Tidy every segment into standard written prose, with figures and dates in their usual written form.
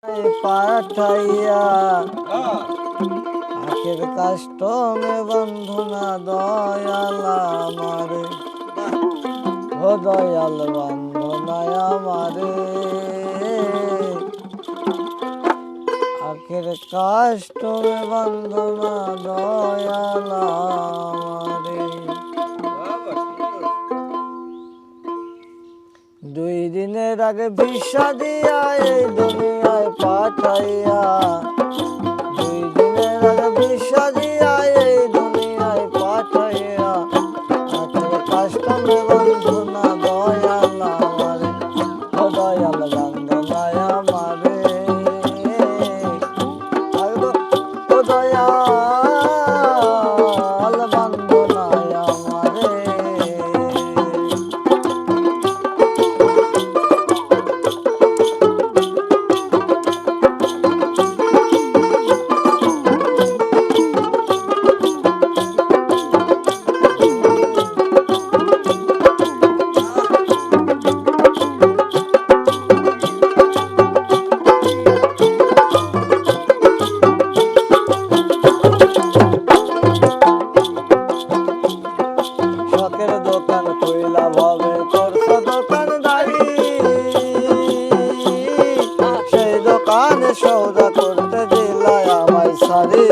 পাঠাইয়া আখের কাষ্টমে বন্ধনা দয়াল আমারে, ও দয়াল বন্ধনায় আমারে, আখের কাষ্টমে বন্ধনা দয়াল আমারে। 2 দিনের আগে ভিসা দিয়া এই দুনিয়ায় পাঠাইয়া, 2 দিনের আগে ভিসা দিয়া এই দুনিয়ায় পাঠাইয়া, আখের কাষ্টমে বন্ধনা দয়াল আমারে, ও দয়াল বন্ধনায় আমারে, ও দয়াল বন্ধনায় আমারে। শখের দোকান কইলা ভাবে করছ দোকানদারি, সেই দোকানে সৌদা করতে দিলাই আমায় সারি।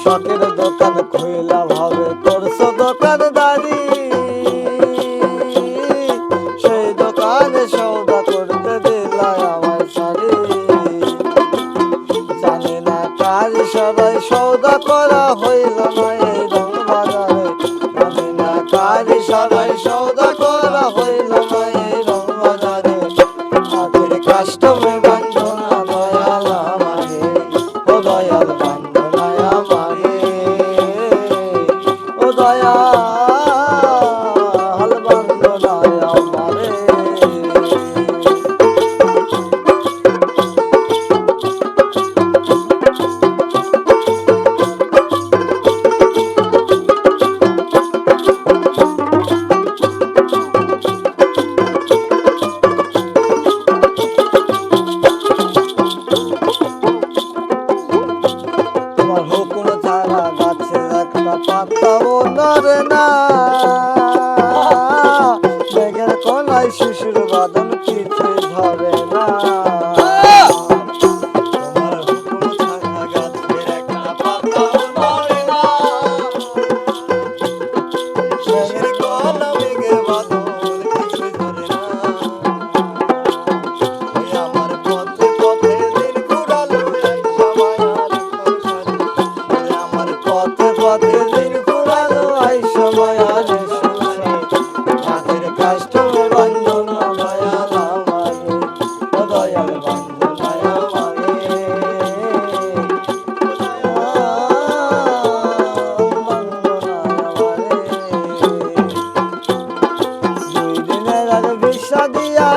শখের দোকান কইলা ভাবে করছ দোকানদারি, সেই দোকানে সৌদা করতে দিলাই আমায় সারি। জানি না কার সবাই সৌদা করা হইল না এই রং বাজারে, জানি না কার সবাই সৌদা করা হইল না এই রং বাজারে, আখের কাষ্টমে বন্ধনা দয়াল আমারে, ও দয়াল বন্ধনায় আমারে, ও দয়াল বন্ধনায় আমারে। হুকুম ছাড়া গাছে একটা পাতাও নড়ে না, মেঘের কোনায় শিশুর বাদন কিছু ধরে না। তোমার হুকুম ছাড়া গাছের একটা পাতাও নড়ে না, মেঘের কোনা মেঘের বাদন কিছু ধরে না। আমার পথে পথে দিন ঘুরালো এই সময় পথে পথে দিন ঘুরালো এই সময় আর আখের কাষ্টমে বন্ধনা দয়াল আমারে, ও দয়াল বন্ধনায় আমারে, বন্ধনায় আমারে। 2 দিনের আগে ভিসা দিয়া